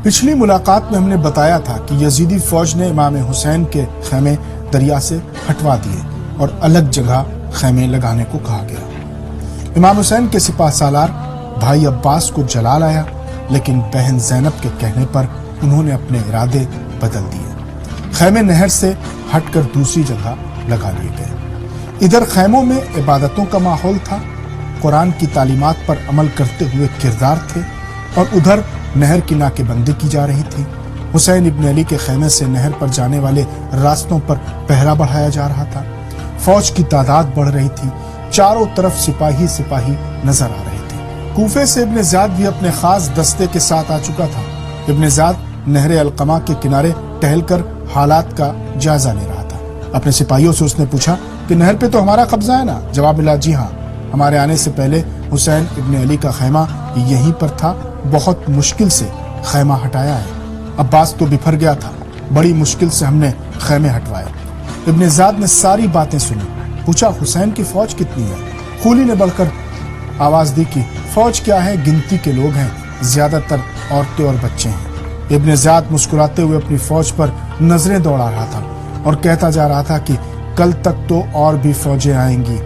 پچھلی ملاقات میں ہم نے بتایا تھا کہ یزیدی فوج نے امام حسین کے خیمے دریا سے ہٹوا دیے اور الگ جگہ خیمے لگانے کو کہا گیا۔ امام حسین کے سپاہ سالار بھائی عباس کو جلا لایا، لیکن بہن زینب کے کہنے پر انہوں نے اپنے ارادے بدل دیے۔ خیمے نہر سے ہٹ کر دوسری جگہ لگا لیے گئے۔ ادھر خیموں میں عبادتوں کا ماحول تھا، قرآن کی تعلیمات پر عمل کرتے ہوئے کردار تھے، اور ادھر نہر کی ناکے بندی کی جا رہی تھی۔ حسین ابن علی کے خیمے سے نہر پر جانے والے راستوں پر پہرا بڑھایا جا رہا تھا۔ فوج کی تعداد بڑھ رہی تھی، چاروں طرف سپاہی نظر آ رہے تھے۔ کوفے سے ابن زیاد بھی اپنے خاص دستے کے ساتھ آ چکا تھا۔ ابن زیاد نہر القمہ کے کنارے ٹہل کر حالات کا جائزہ لے رہا تھا۔ اپنے سپاہیوں سے اس نے پوچھا کہ نہر پہ تو ہمارا قبضہ ہے نا؟ جواب ملا، جی ہاں، ہمارے آنے سے پہلے حسین ابن علی کا خیمہ یہیں پر تھا، بہت مشکل سے خیمہ ہٹایا ہے۔ عباس تو بپھر گیا تھا، بڑی مشکل سے ہم نے خیمے ہٹوائے۔ ابن زیاد نے ساری باتیں سنی، پوچھا حسین کی فوج کتنی ہے؟ خولی نے بڑھ کر آواز دی کہ فوج کیا ہے، گنتی کے لوگ ہیں، زیادہ تر عورتیں اور بچے ہیں۔ ابن زیاد مسکراتے ہوئے اپنی فوج پر نظریں دوڑا رہا تھا اور کہتا جا رہا تھا کہ کل تک تو اور بھی فوجیں آئیں گی،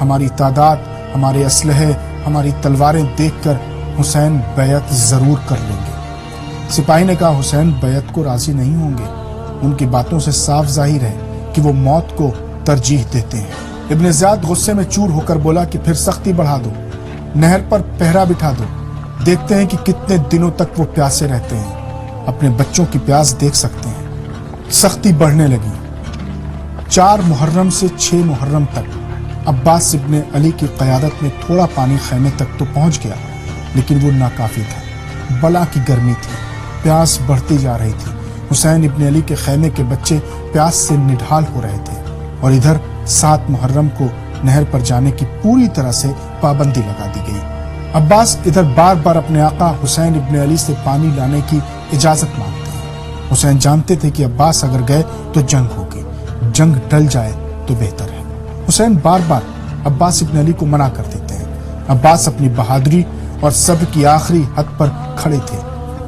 ہماری تعداد، ہمارے اسلحے، ہماری تلواریں دیکھ کر حسین بیعت ضرور کر لیں گے۔ سپاہی نے کہا حسین بیعت کو راضی نہیں ہوں گے، ان کی باتوں سے صاف ظاہر ہے کہ وہ موت کو ترجیح دیتے ہیں۔ ابن زیاد غصے میں چور ہو کر بولا کہ پھر سختی بڑھا دو، نہر پر پہرا بٹھا دو، دیکھتے ہیں کہ کتنے دنوں تک وہ پیاسے رہتے ہیں، اپنے بچوں کی پیاس دیکھ سکتے ہیں۔ سختی بڑھنے لگی۔ 4 محرم سے 6 محرم تک عباس ابن علی کی قیادت میں تھوڑا پانی خیمے تک تو پہنچ گیا، لیکن وہ ناکافی تھا۔ بلا کی گرمی تھی، پیاس بڑھتی جا رہی تھی۔ حسین ابن علی کے خیمے کے بچے پیاس سے نڈھال ہو رہے تھے، اور ادھر 7 محرم کو نہر پر جانے کی پوری طرح سے پابندی لگا دی گئی۔ عباس ادھر بار بار اپنے آقا حسین ابن علی سے پانی لانے کی اجازت مانگتے ہیں۔ حسین جانتے تھے کہ عباس اگر گئے تو جنگ ہوگی، جنگ ٹل جائے تو بہتر ہے۔ حسین بار بار عباس ابن علی کو منع کر دیتے ہیں۔ عباس اپنی بہادری اور صبر کی آخری حد پر کھڑے تھے،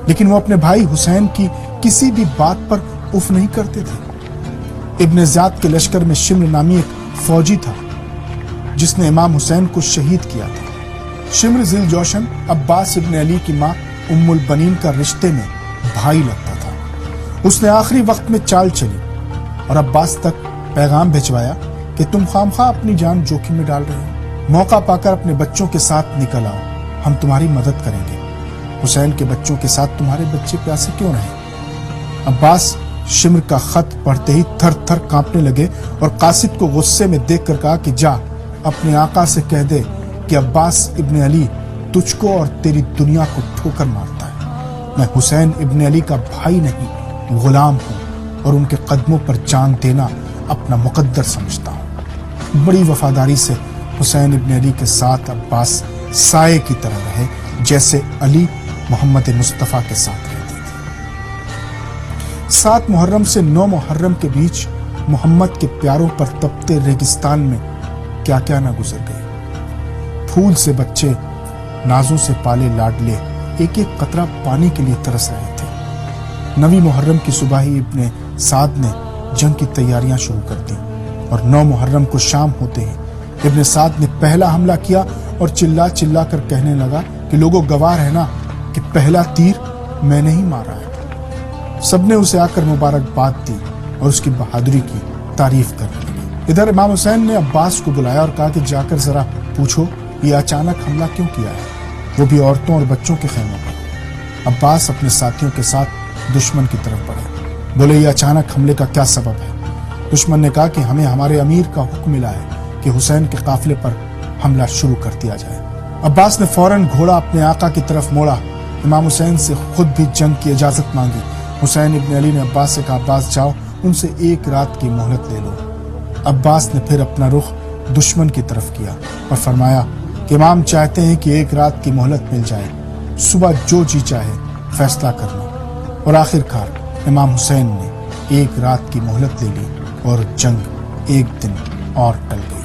لیکن وہ اپنے بھائی حسین کی کسی بھی بات پر اف نہیں کرتے تھے۔ ابن زیاد کے لشکر میں شمر نامی ایک فوجی تھا جس نے امام حسین کو شہید کیا تھا۔ شمر ذی الجوشن عباس ابن علی کی ماں ام البنین کا رشتے میں بھائی لگتا تھا۔ اس نے آخری وقت میں چال چلی اور عباس تک پیغام بھجوایا کہ تم خامخواہ اپنی جان جوخم میں ڈال رہے ہو، موقع پا کر اپنے بچوں کے ساتھ نکل آؤ، ہم تمہاری مدد کریں گے۔ حسین کے بچوں کے ساتھ تمہارے بچے پیاسے کیوں رہیں؟ عباس شمر کا خط پڑھتے ہی تھر تھر کانپنے لگے اور قاصد کو غصے میں دیکھ کر کہا کہ جا اپنے آقا سے کہہ دے کہ عباس ابن علی تجھ کو اور تیری دنیا کو ٹھوکر مارتا ہے۔ میں حسین ابن علی کا بھائی نہیں، غلام ہوں، اور ان کے قدموں پر جان دینا اپنا مقدر سمجھتا ہوں۔ بڑی وفاداری سے حسین ابن علی کے ساتھ عباس سائے کی طرح رہے، جیسے علی محمد مصطفیٰ کے ساتھ رہتے تھے۔ 7 محرم سے 9 محرم کے بیچ محمد کے پیاروں پر تپتے ریگستان میں کیا کیا نہ گزر گئے۔ پھول سے بچے، نازوں سے پالے لاڈلے ایک ایک قطرہ پانی کے لیے ترس رہے تھے۔ 9 محرم کی صبح ہی ابن سعد نے جنگ کی تیاریاں شروع کر دی، اور 9 محرم کو شام ہوتے ہی ابن سعد نے پہلا حملہ کیا اور چلا چلا کر کہنے لگا کہ لوگوں گواہ رہنا کہ پہلا تیر میں نے ہی مارا ہے۔ سب نے اسے آ کر مبارکباد دی اور اس کی بہادری کی تعریف کرنے لگے۔ ادھر امام حسین نے عباس کو بلایا اور کہا کہ جا کر ذرا پوچھو یہ اچانک حملہ کیوں کیا ہے، وہ بھی عورتوں اور بچوں کے خیموں پر۔ عباس اپنے ساتھیوں کے ساتھ دشمن کی طرف بڑھے، بولے یہ اچانک حملے کا کیا سبب ہے؟ دشمن نے کہا کہ ہمیں ہمارے امیر کا حکم ملا ہے کہ حسین کے قافلے پر حملہ شروع کر دیا جائے۔ عباس نے فوراً گھوڑا اپنے آقا کی طرف موڑا، امام حسین سے خود بھی جنگ کی اجازت مانگی۔ حسین ابن علی نے عباس سے کہا عباس جاؤ، ان سے 1 رات کی مہلت لے لو۔ عباس نے پھر اپنا رخ دشمن کی طرف کیا اور فرمایا کہ امام چاہتے ہیں کہ 1 رات کی مہلت مل جائے، صبح جو جی چاہے فیصلہ کرنا۔ اور آخر کار امام حسین نے 1 رات کی مہلت لے لی اور جنگ 1 دن اور ٹل گئی۔